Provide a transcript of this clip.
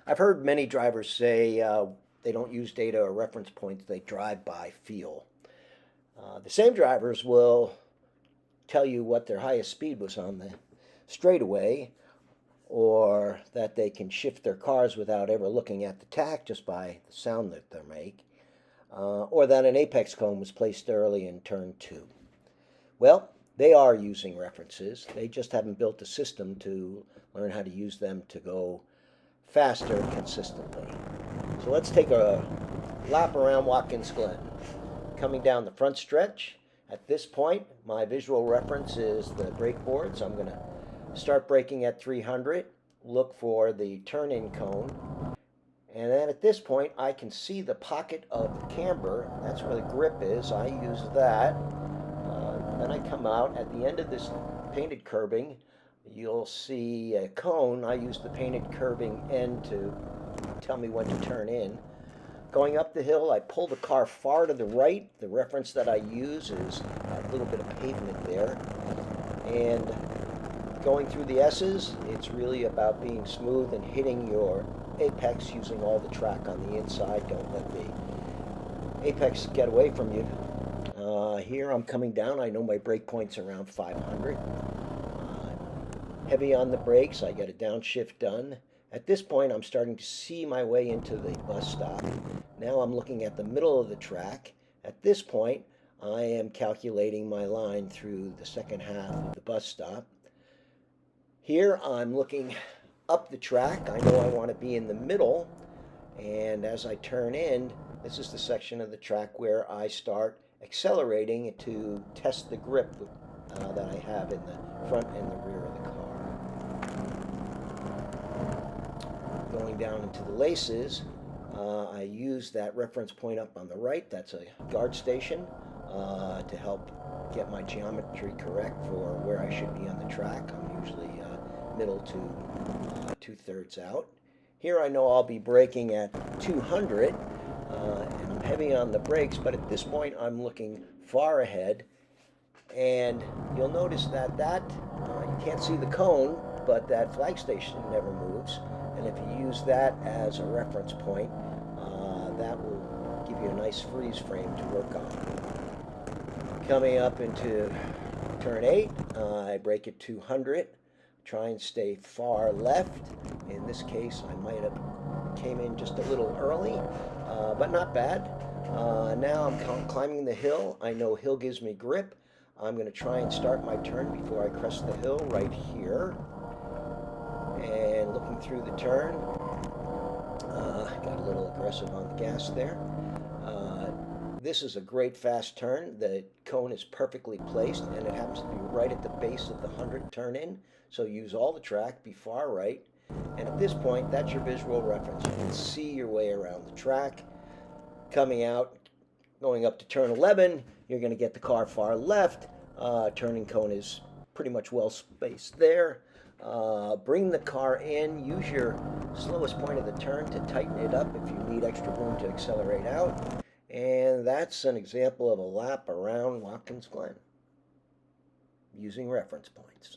I've heard many drivers say they don't use data or reference points, they drive by feel. The same drivers will tell you what their highest speed was on the straightaway, or that they can shift their cars without ever looking at the tach just by the sound that they make, or that an apex cone was placed early in turn 2. Well, they are using references. They just haven't built a system to learn how to use them to go faster consistently. So let's take a lap around Watkins Glen. Coming down the front stretch, at this point, my visual reference is the brake boards. I'm going to start braking at 300, look for the turn-in cone, and then at this point I can see the pocket of the camber. That's where the grip is. I use that. Then I come out. At the end of this painted curbing, you'll see a cone. I use the painted curving end to tell me when to turn in. Going up the hill, I pull the car far to the right. The reference that I use is a little bit of pavement there. And going through the S's, it's really about being smooth and hitting your apex using all the track on the inside. Don't let the apex get away from you. Here I'm coming down. I know my brake point's around 500. Heavy on the brakes. I get a downshift done. At this point, I'm starting to see my way into the bus stop. Now I'm looking at the middle of the track. At this point, I am calculating my line through the second half of the bus stop. Here I'm looking up the track. I know I want to be in the middle. And as I turn in, this is the section of the track where I start accelerating to test the grip that I have in the front and the rear of the car. Going down into the laces, I use that reference point up on the right. That's a guard station to help get my geometry correct for where I should be on the track. I'm usually middle to 2/3 out. Here I know I'll be braking at 200, and I'm heavy on the brakes, but at this point I'm looking far ahead, and you'll notice that you can't see the cone, but that flag station never moves, and if you use that as a reference point, that will give you a nice freeze frame to work on. Coming up into turn 8, I brake at 200. Try and stay far left. In this case, I might have came in just a little early, but not bad. Now I'm climbing the hill. I know hill gives me grip. I'm going to try and start my turn before I crest the hill right here. And looking through the turn, got a little aggressive on the gas there. This is a great fast turn. The cone is perfectly placed, and it happens to be right at the base of the 100 turn-in. So use all the track, be far right. And at this point, that's your visual reference. You can see your way around the track. Coming out, going up to turn 11, you're going to get the car far left. Turning cone is pretty much well spaced there. Bring the car in. Use your slowest point of the turn to tighten it up if you need extra room to accelerate out. And that's an example of a lap around Watkins Glen using reference points.